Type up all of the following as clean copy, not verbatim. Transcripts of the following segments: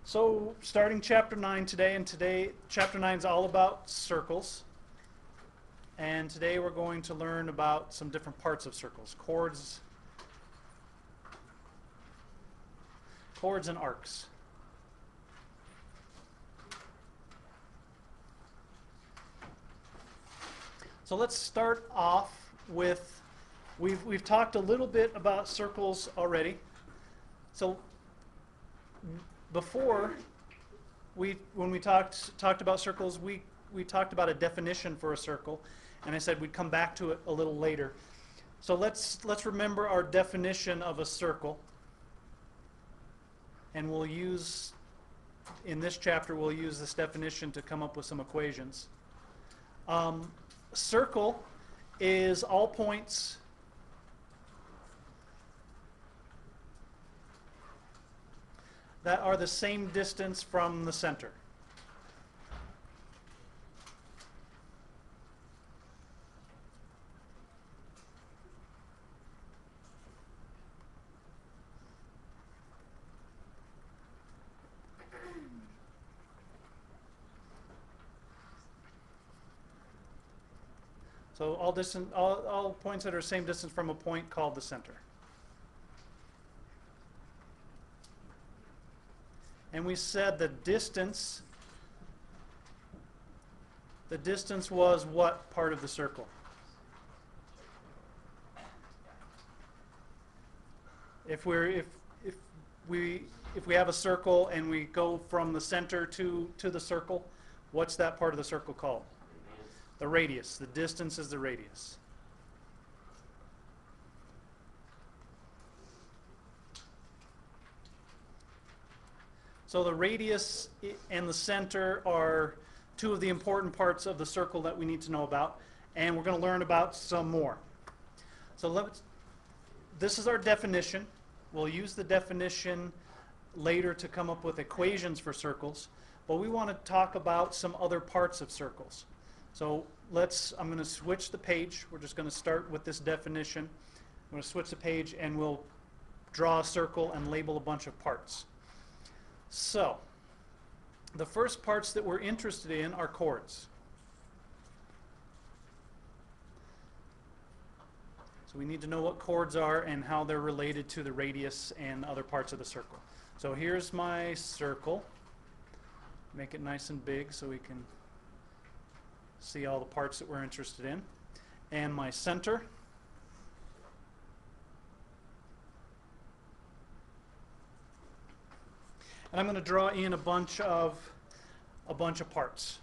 So, starting chapter 9 today, and today chapter 9 is all about circles. And today we're going to learn about some different parts of circles, chords and arcs. So let's start off with, we've talked a little bit about circles already. So before, when we talked about circles, we talked about a definition for a circle, and I said we'd come back to it a little later. So let's remember our definition of a circle, and we'll use, in this chapter, we'll use this definition to come up with some equations. Circle is all points that are the same distance from the center. So all points that are the same distance from a point called the center. And we said the distance was what part of the circle? If we have a circle and we go from the center to the circle, what's that part of the circle called? The radius. The distance is the radius. So the radius and the center are two of the important parts of the circle that we need to know about, and we're going to learn about some more. So this is our definition. We'll use the definition later to come up with equations for circles, but we want to talk about some other parts of circles. So I'm going to switch the page. We're just going to start with this definition. I'm going to switch the page and we'll draw a circle and label a bunch of parts. So the first parts that we're interested in are chords. So we need to know what chords are and how they're related to the radius and other parts of the circle. So here's my circle. Make it nice and big so we can see all the parts that we're interested in. And my center. And I'm going to draw in a bunch of parts.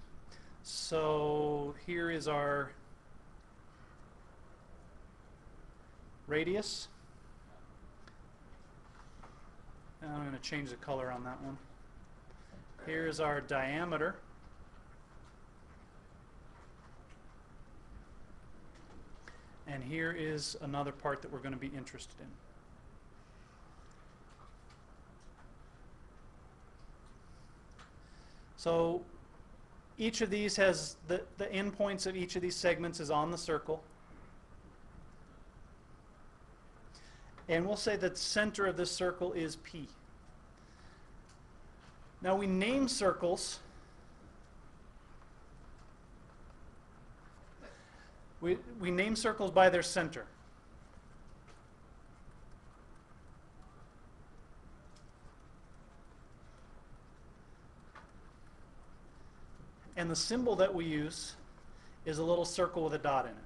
So here is our radius. And I'm going to change the color on that one. Here is our diameter. And here is another part that we're going to be interested in. So each of these has the endpoints of each of these segments is on the circle. And we'll say that the center of this circle is P. Now we name circles. We name circles by their center. And the symbol that we use is a little circle with a dot in it.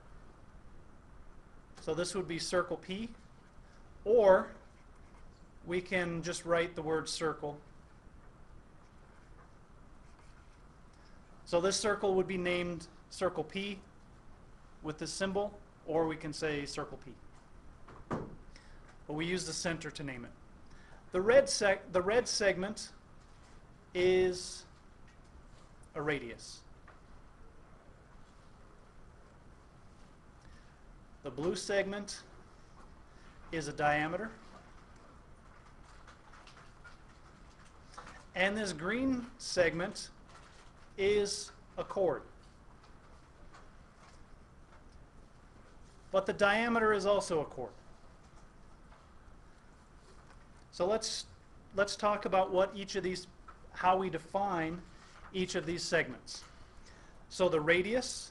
So this would be circle P, or we can just write the word circle. So this circle would be named circle P with this symbol, or we can say circle P. But we use the center to name it. The red segment is a radius. The blue segment is a diameter. And this green segment is a chord. But the diameter is also a chord. So let's talk about what each of these, how we define each of these segments. So the radius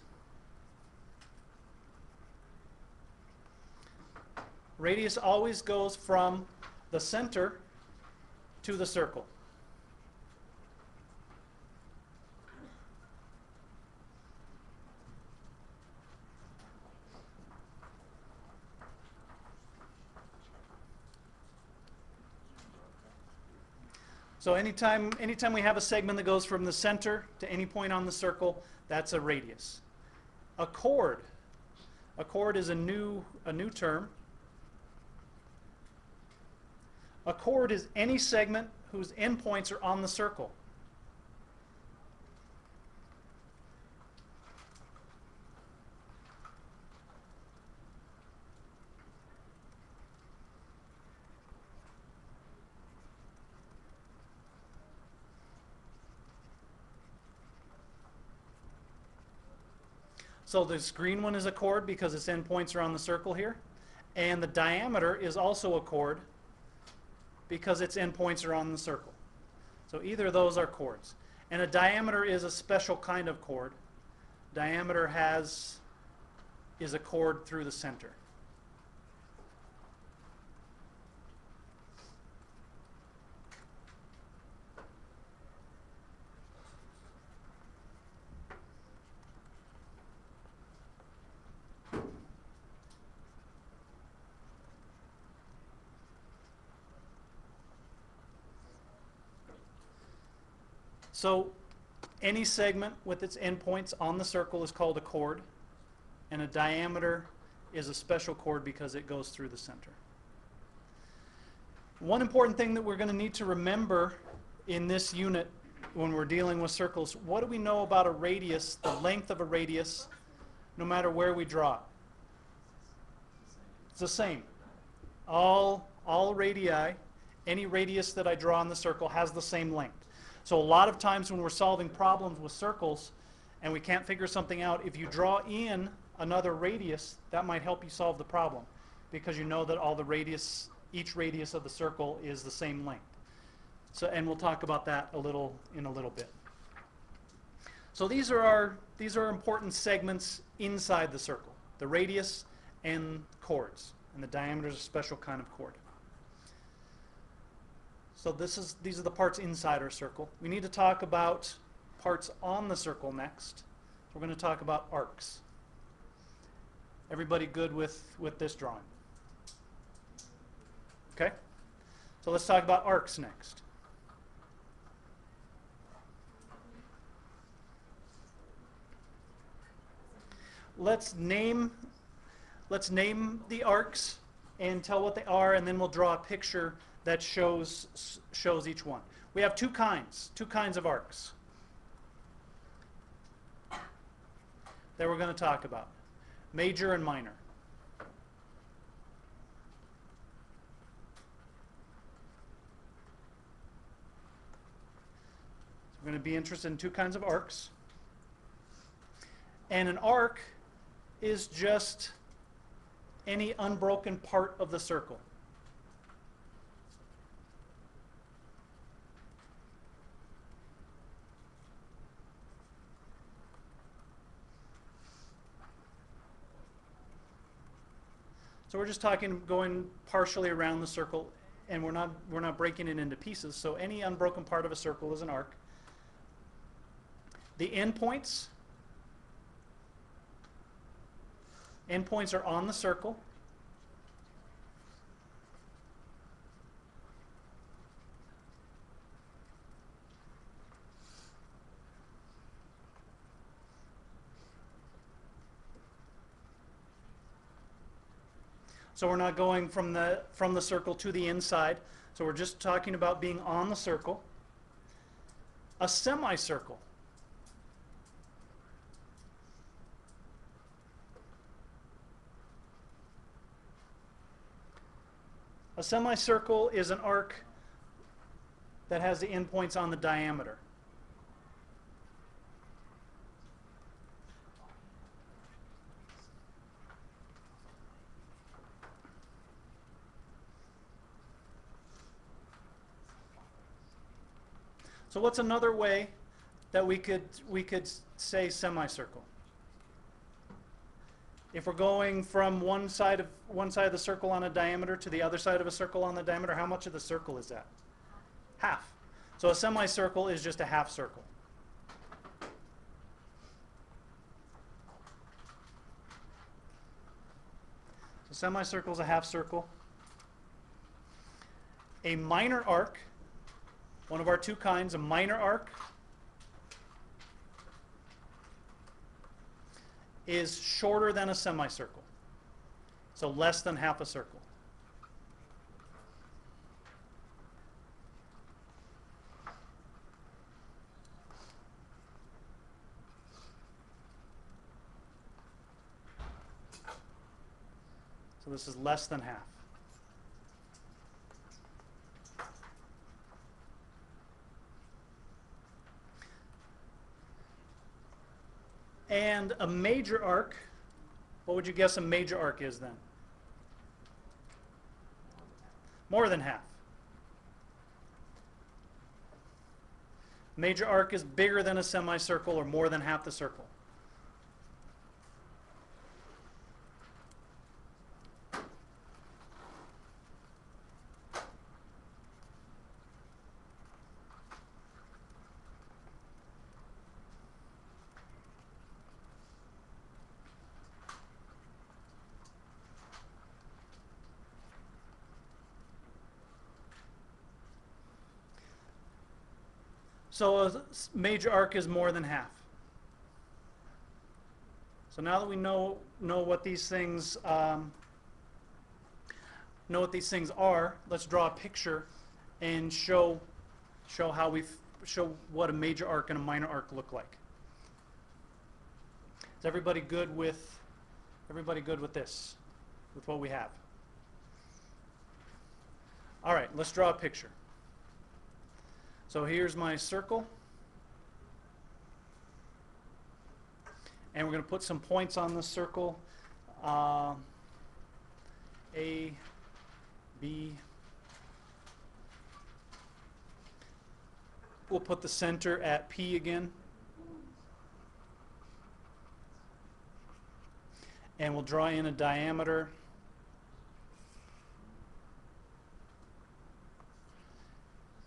always goes from the center to the circle. So anytime we have a segment that goes from the center to any point on the circle, that's a radius. A chord is a new term. A chord is any segment whose endpoints are on the circle. So this green one is a chord because its endpoints are on the circle here. And the diameter is also a chord because its endpoints are on the circle. So either of those are chords. And a diameter is a special kind of chord. Diameter is a chord through the center. So any segment with its endpoints on the circle is called a chord, and a diameter is a special chord because it goes through the center. One important thing that we're going to need to remember in this unit when we're dealing with circles, what do we know about a radius, the length of a radius, no matter where we draw it? It's the same. All radii, any radius that I draw on the circle has the same length. So a lot of times when we're solving problems with circles and we can't figure something out, if you draw in another radius, that might help you solve the problem because you know that each radius of the circle is the same length. So, and we'll talk about that in a little bit. So these are important segments inside the circle, the radius and chords, and the diameter is a special kind of chord. So these are the parts inside our circle. We need to talk about parts on the circle next. We're going to talk about arcs. Everybody good with this drawing? Okay? So let's talk about arcs next. Let's name the arcs and tell what they are, and then we'll draw a picture that shows each one. We have two kinds of arcs that we're going to talk about. Major and minor. So we're going to be interested in two kinds of arcs. And an arc is just any unbroken part of the circle. So we're just talking going partially around the circle, and we're not breaking it into pieces. So any unbroken part of a circle is an arc. The endpoints are on the circle. So we're not going from the circle to the inside. So we're just talking about being on the circle. A semicircle. A semicircle is an arc that has the endpoints on the diameter. So what's another way that we could say semicircle? If we're going from one side of the circle on a diameter to the other side of a circle on the diameter, how much of the circle is that? Half. So a semicircle is just a half circle. So semicircle is a half circle. A minor arc, one of our two kinds, a minor arc is shorter than a semicircle, so less than half a circle. So this is less than half. And a major arc, what would you guess a major arc is then? More than half. Major arc is bigger than a semicircle or more than half the circle. So a major arc is more than half. So now that we know what these things are, let's draw a picture and show what a major arc and a minor arc look like. Is everybody good with this? With what we have? All right, let's draw a picture. So here's my circle. And we're going to put some points on the circle. A, B. We'll put the center at P again. And we'll draw in a diameter.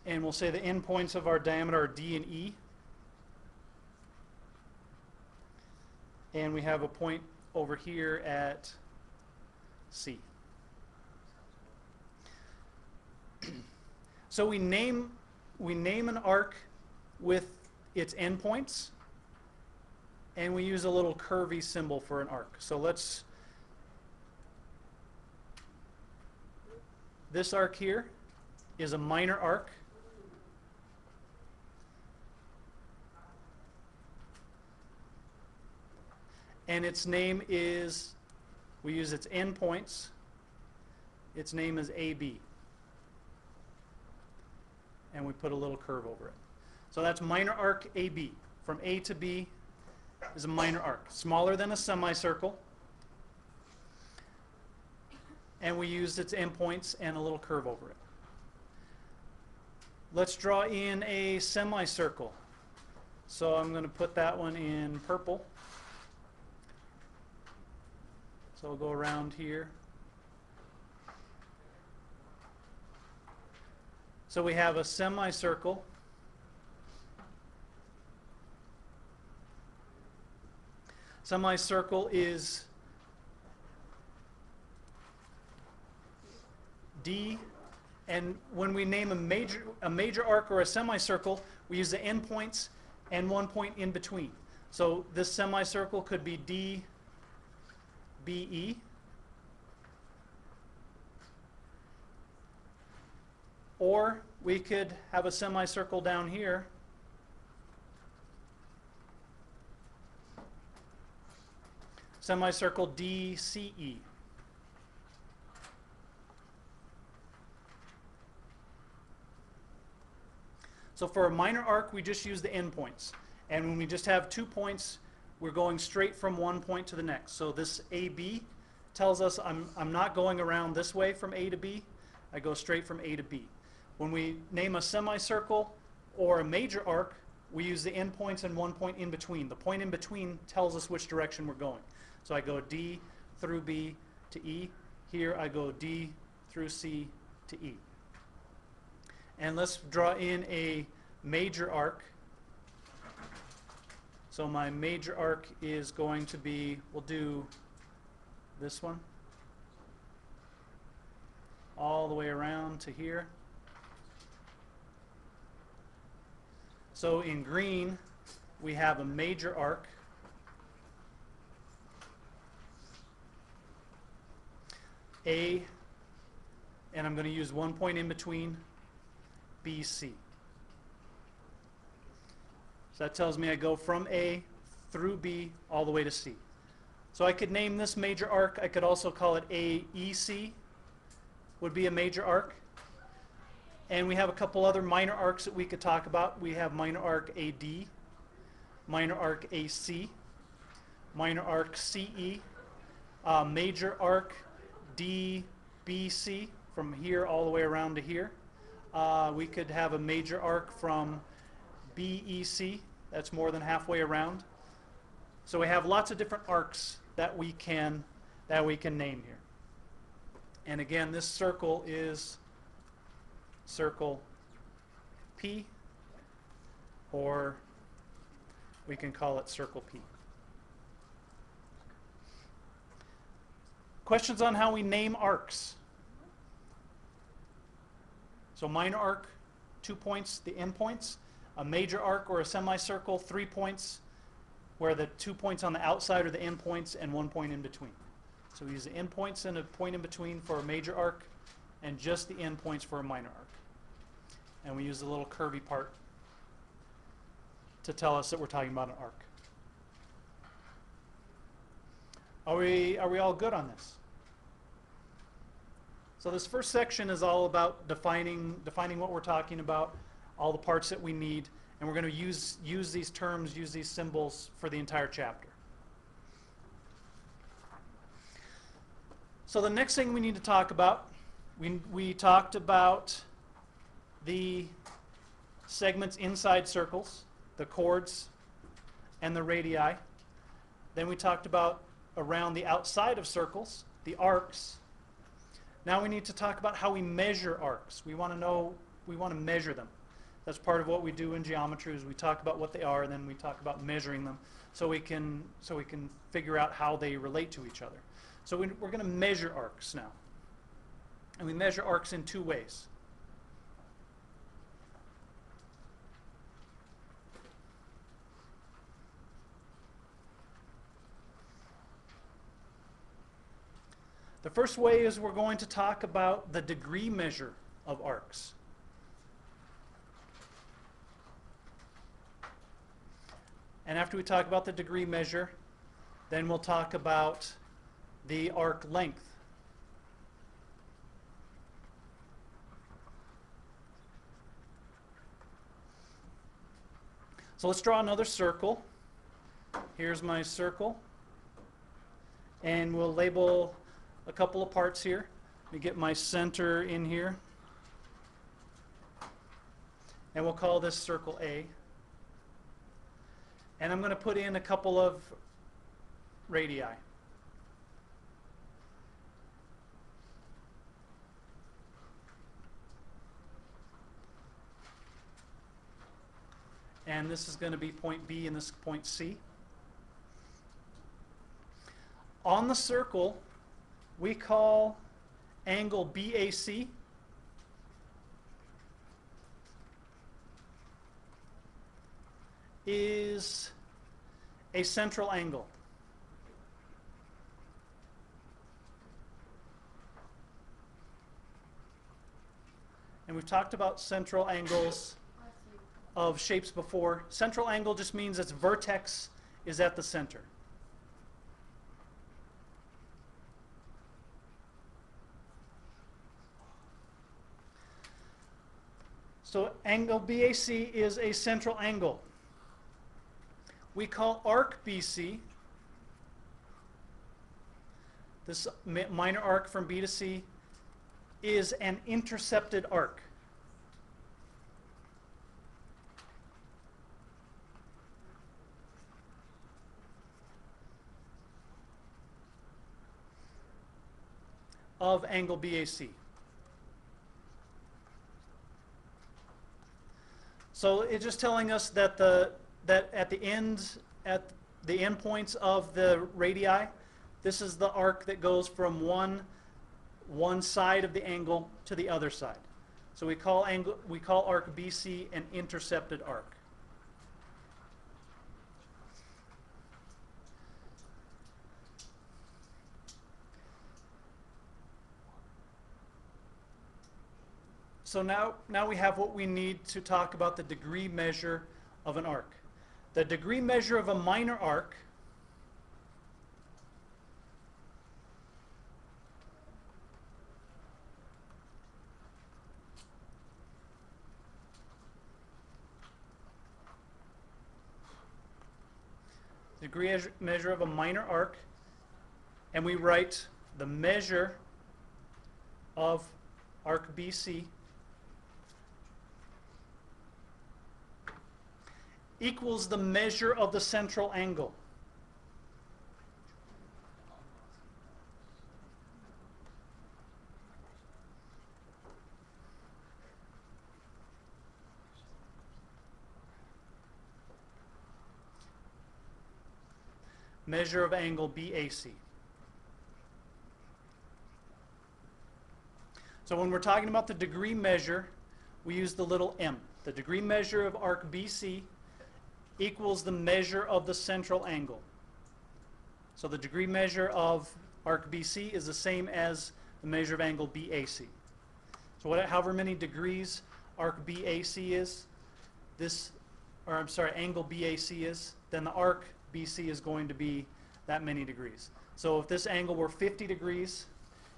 And we'll say the endpoints of our diameter are D and E. And we have a point over here at C. So we name an arc with its endpoints, and we use a little curvy symbol for an arc. So this arc here is a minor arc. And its name is, we use its endpoints, its name is AB. And we put a little curve over it. So that's minor arc AB. From A to B is a minor arc. Smaller than a semicircle. And we used its endpoints and a little curve over it. Let's draw in a semicircle. So I'm going to put that one in purple. So we'll go around here. So we have a semicircle. Semicircle is D, and when we name a major arc or a semicircle, we use the endpoints and one point in between. So this semicircle could be D, BE, or we could have a semicircle down here semicircle DCE. So for a minor arc, we just use the endpoints, and when we just have 2 points, we're going straight from one point to the next. So this AB tells us I'm not going around this way from A to B. I go straight from A to B. When we name a semicircle or a major arc, we use the endpoints and one point in between. The point in between tells us which direction we're going. So I go D through B to E. Here I go D through C to E. And let's draw in a major arc. So my major arc is going to be, we'll do this one, all the way around to here. So in green, we have a major arc. A, and I'm going to use one point in between, BC. So that tells me I go from A through B all the way to C. So I could name this major arc. I could also call it AEC, would be a major arc. And we have a couple other minor arcs that we could talk about. We have minor arc AD, minor arc AC, minor arc CE, major arc DBC, from here all the way around to here. We could have a major arc from BEC, that's more than halfway around. So we have lots of different arcs that we can name here. And again, this circle is circle P, or we can call it circle P. Questions on how we name arcs? So minor arc, 2 points, the endpoints. A major arc or a semicircle, 3 points, where the 2 points on the outside are the endpoints and 1 point in between. So we use the endpoints and a point in between for a major arc, and just the endpoints for a minor arc. And we use the little curvy part to tell us that we're talking about an arc. Are we all good on this? So this first section is all about defining what we're talking about, all the parts that we need, and we're going to use these terms, use these symbols for the entire chapter. So the next thing we need to talk about, we talked about the segments inside circles, the chords and the radii. Then we talked about around the outside of circles, the arcs. Now we need to talk about how we measure arcs. We want to measure them. That's part of what we do in geometry, is we talk about what they are, and then we talk about measuring them so we can figure out how they relate to each other. So we're going to measure arcs now. And we measure arcs in 2 ways. The first way is we're going to talk about the degree measure of arcs. And after we talk about the degree measure, then we'll talk about the arc length. So let's draw another circle. Here's my circle. And we'll label a couple of parts here. Let me get my center in here. And we'll call this circle A. And I'm going to put in a couple of radii. And this is going to be point B and this is point C. On the circle, we call angle BAC is a central angle. And we've talked about central angles of shapes before. Central angle just means its vertex is at the center. So angle BAC is a central angle. We call arc BC, this minor arc from B to C, is an intercepted arc. of angle BAC. So it's just telling us that at the end points of the radii, this is the arc that goes from one side of the angle to the other side. So we call arc BC an intercepted arc. So now we have what we need to talk about the degree measure of an arc. The degree measure of a minor arc measure of a minor arc, and we write the measure of arc BC equals the measure of the central angle. Measure of angle BAC. So when we're talking about the degree measure, we use the little m. The degree measure of arc BC equals the measure of the central angle. So the degree measure of arc BC is the same as the measure of angle BAC. So however many degrees arc BAC is, angle BAC is, then the arc BC is going to be that many degrees. So if this angle were 50 degrees,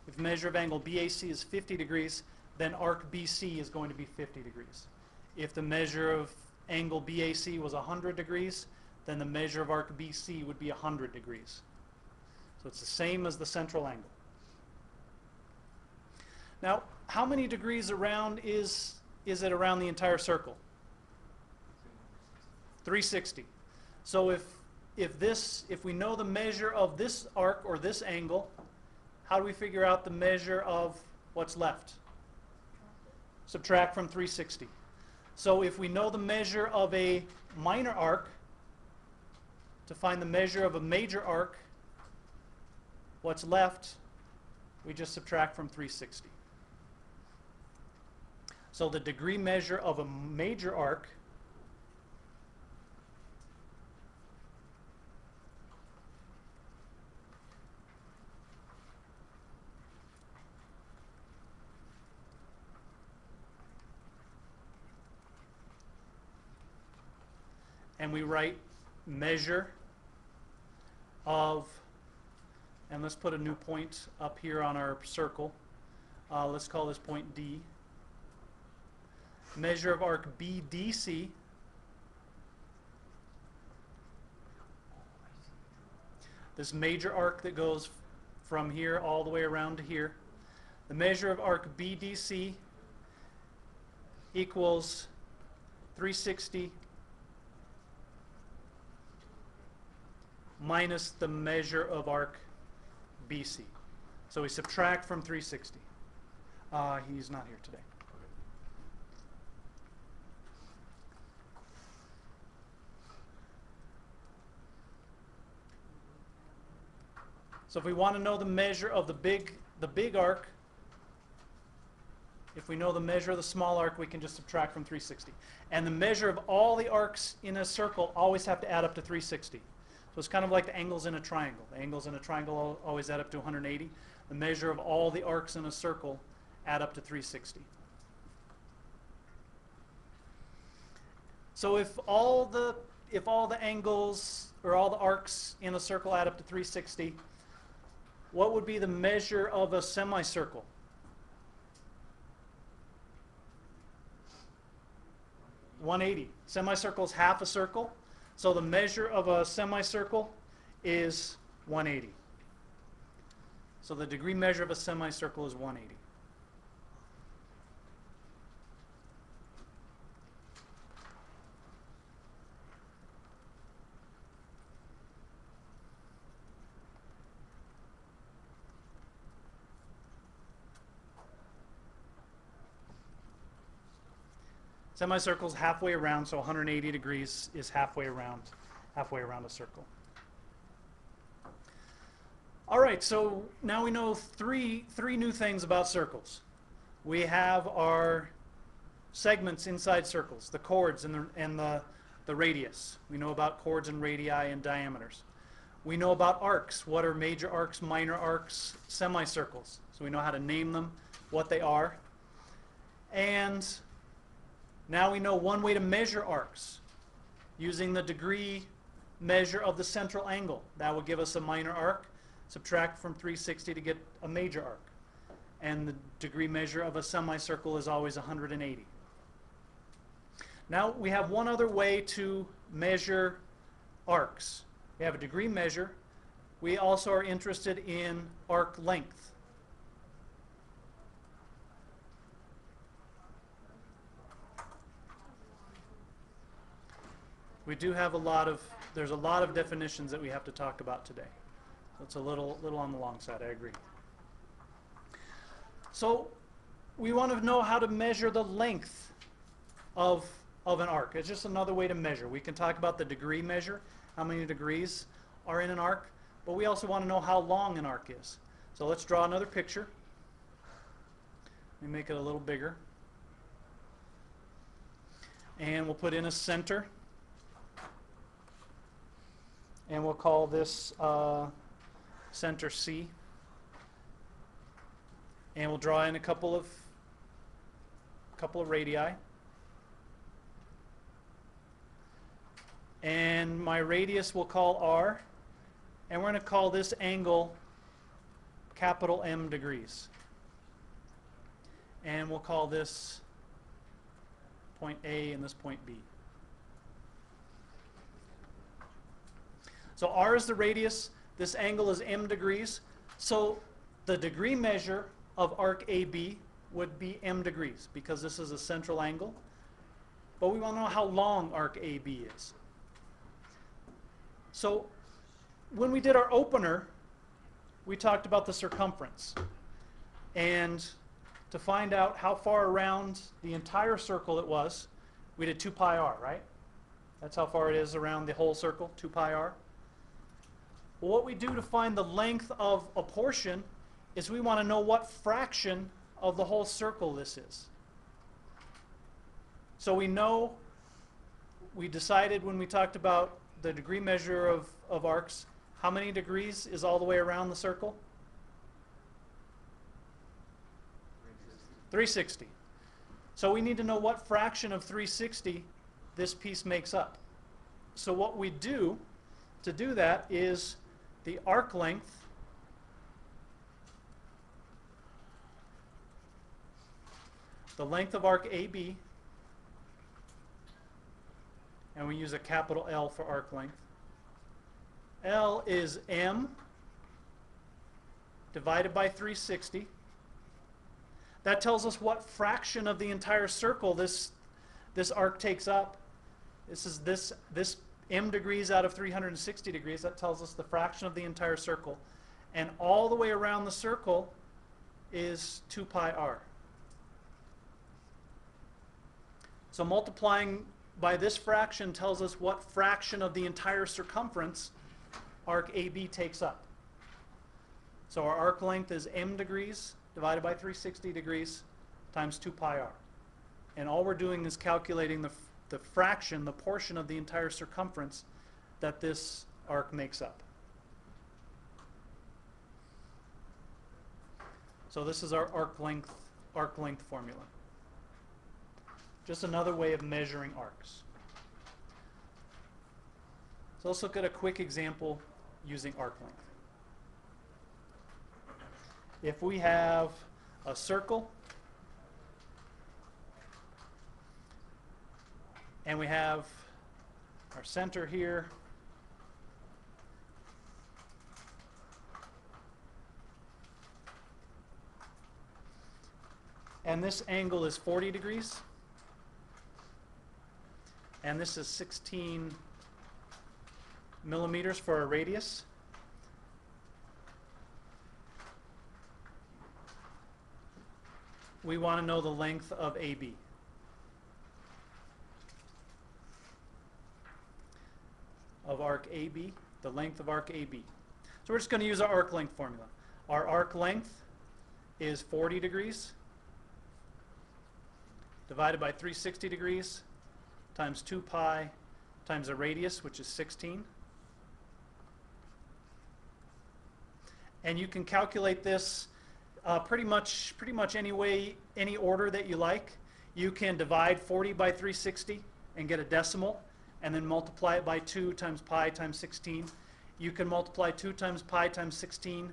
if the measure of angle BAC is 50 degrees, then arc BC is going to be 50 degrees. If the measure of angle BAC was 100 degrees, then the measure of arc BC would be 100 degrees. So it's the same as the central angle. Now, how many degrees around is it around the entire circle? 360. So if we know the measure of this arc or this angle, how do we figure out the measure of what's left? Subtract from 360. So if we know the measure of a minor arc, to find the measure of a major arc, what's left, we just subtract from 360. So the degree measure of a major arc and we write measure of, and let's put a new point up here on our circle. Let's call this point D. Measure of arc BDC this major arc that goes from here all the way around to here. The measure of arc BDC equals 360 minus the measure of arc BC. So we subtract from 360. He's not here today. So if we want to know the measure of the big arc, if we know the measure of the small arc, we can just subtract from 360. And the measure of all the arcs in a circle always have to add up to 360. So it's kind of like the angles in a triangle. The angles in a triangle always add up to 180. The measure of all the arcs in a circle add up to 360. So if all the angles or all the arcs in a circle add up to 360, what would be the measure of a semicircle? 180. Semicircle is half a circle. So the measure of a semicircle is 180. So the degree measure of a semicircle is 180. Semicircle's halfway around, so 180 degrees is halfway around a circle. All right, so now we know three new things about circles. We have our segments inside circles, the chords and the radius. We know about chords and radii and diameters. We know about arcs. What are major arcs, minor arcs, semicircles? So we know how to name them, what they are. And now we know one way to measure arcs, using the degree measure of the central angle. That will give us a minor arc. Subtract from 360 to get a major arc. And the degree measure of a semicircle is always 180. Now we have one other way to measure arcs. We have a degree measure. We also are interested in arc length. We do have there's a lot of definitions that we have to talk about today. So it's a little on the long side, I agree. So we want to know how to measure the length of an arc. It's just another way to measure. We can talk about the degree measure, how many degrees are in an arc, but we also want to know how long an arc is. So let's draw another picture. Let me make it a little bigger. And we'll put in a center. And we'll call this center C. And we'll draw in a couple of radii. And my radius we'll call R. And we're going to call this angle capital M degrees. And we'll call this point A and this point B. So R is the radius. This angle is M degrees. So the degree measure of arc AB would be M degrees because this is a central angle. But we want to know how long arc AB is. So when we did our opener, we talked about the circumference. And to find out how far around the entire circle it was, we did 2 pi r, right? That's how far it is around the whole circle, 2 pi r. Well, what we do to find the length of a portion is we want to know what fraction of the whole circle this is. So we decided when we talked about the degree measure of arcs, how many degrees is all the way around the circle? 360. So we need to know what fraction of 360 this piece makes up. So what we do to do that is the arc length the length of arc AB, and we use a capital L for arc length. L is M divided by 360. That tells us what fraction of the entire circle this arc takes up. This is this M degrees out of 360 degrees. That tells us the fraction of the entire circle. And all the way around the circle is 2 pi r. So multiplying by this fraction tells us what fraction of the entire circumference arc AB takes up. So our arc length is M degrees divided by 360 degrees times 2 pi r. And all we're doing is calculating the fraction, the portion of the entire circumference that this arc makes up. So this is our arc length formula. Just another way of measuring arcs. So let's look at a quick example using arc length. If we have a circle and we have our center here, and this angle is 40 degrees, and this is 16 millimeters for our radius. We want to know the length of AB. of arc AB, the length of arc AB. So we're just going to use our arc length formula. Our arc length is 40 degrees divided by 360 degrees times 2 pi times a radius, which is 16. And you can calculate this pretty much any way, any order that you like. You can divide 40 by 360 and get a decimal, and then multiply it by 2 times pi times 16. You can multiply 2 times pi times 16,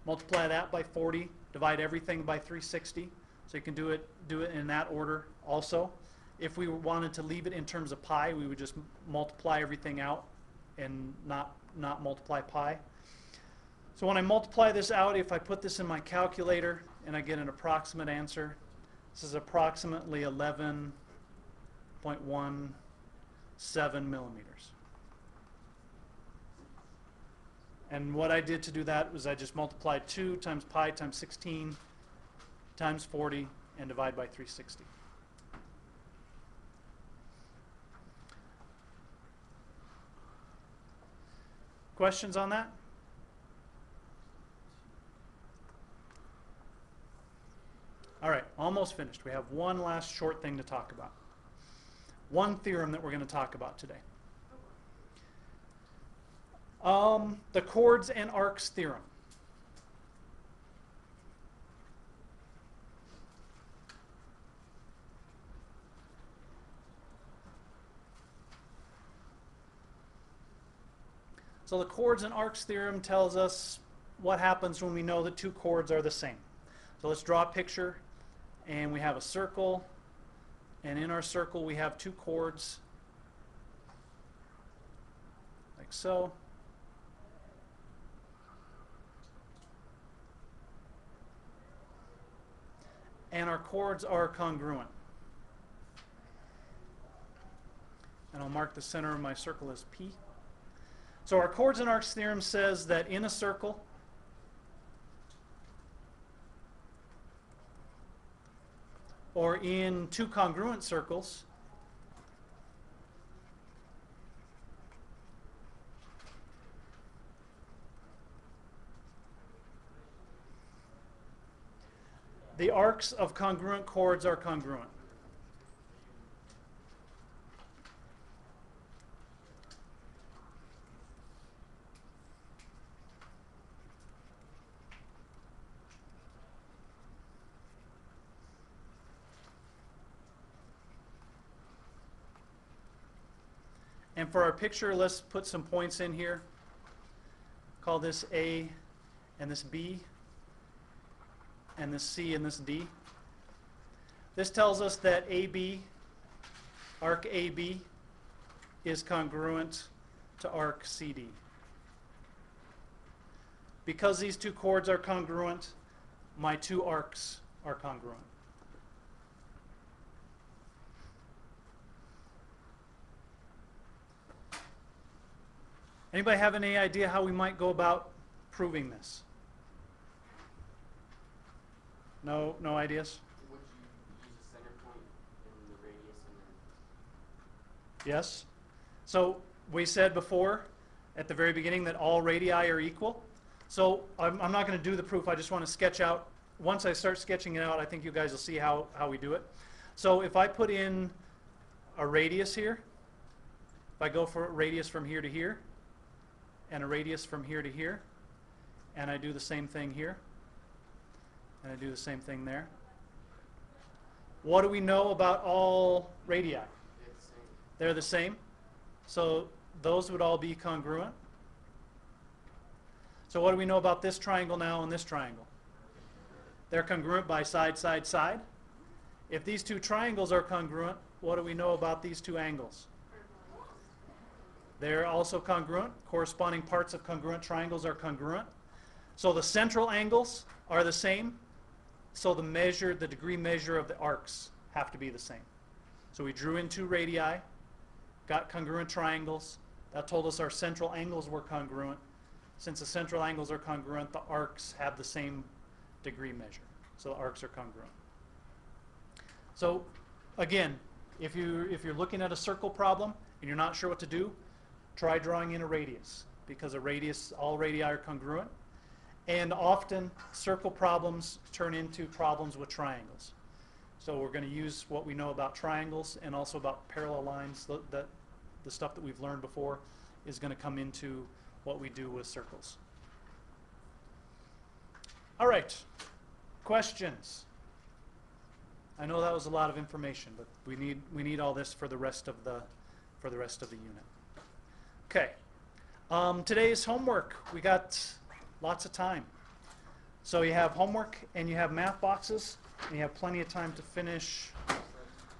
multiply that by 40, divide everything by 360. So you can do it in that order also. If we wanted to leave it in terms of pi, we would just multiply everything out and not multiply pi. So when I multiply this out, if I put this in my calculator and I get an approximate answer, this is approximately 11.17 millimeters. And what I did to do that was I just multiplied 2 times pi times 16 times 40 and divide by 360. Questions on that? All right, almost finished. We have one last short thing to talk about. One theorem that we're going to talk about today. The chords and arcs theorem. So the chords and arcs theorem tells us what happens when we know that two chords are the same. So let's draw a picture, and we have a circle, and in our circle we have two chords, like so. And our chords are congruent. And I'll mark the center of my circle as P. So our chords and arcs theorem says that in a circle, or in two congruent circles, the arcs of congruent chords are congruent. And for our picture, let's put some points in here. Call this A and this B, and this C and this D. This tells us that AB, arc AB, is congruent to arc CD. Because these two chords are congruent, my two arcs are congruent. Anybody have any idea how we might go about proving this? No ideas? Would you use a center point in the radius and then... Yes. So we said before at the very beginning that all radii are equal. So I'm not going to do the proof. I just want to sketch out. Once I start sketching it out, I think you guys will see how we do it. So if I put in a radius here, if I go for a radius from here to here, and a radius from here to here, and I do the same thing here, and I do the same thing there. What do we know about all radii? They're the same. So those would all be congruent. So what do we know about this triangle now and this triangle? They're congruent by side, side, side. If these two triangles are congruent, what do we know about these two angles? They're also congruent. Corresponding parts of congruent triangles are congruent. So the central angles are the same. So the degree measure of the arcs have to be the same. So we drew in two radii, got congruent triangles. That told us our central angles were congruent. Since the central angles are congruent, the arcs have the same degree measure. So the arcs are congruent. So again, if you're looking at a circle problem and you're not sure what to do, try drawing in a radius, because a radius, all radii are congruent. And often, circle problems turn into problems with triangles. So we're going to use what we know about triangles and also about parallel lines. The stuff that we've learned before is going to come into what we do with circles. All right, questions? I know that was a lot of information, but we need all this for the rest of the unit. Okay. Today's homework, we got lots of time. So you have homework and you have math boxes, and you have plenty of time to finish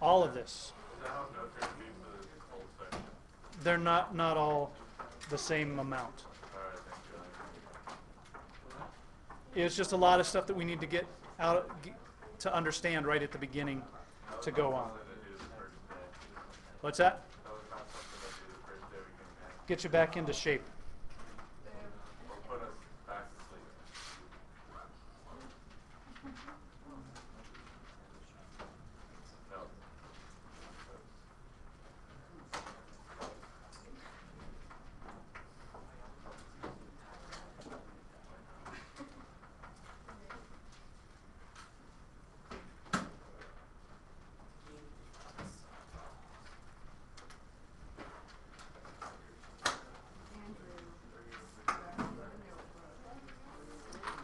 all of this. Is that how notes are going to be for the whole section? They're not all the same amount. All right, thank you. It's just a lot of stuff that we need to get out to understand right at the beginning to go on. What's that? That was not something I did the first day we came back. Get you back into shape. Or put us back to sleep. No.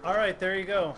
All right, there you go.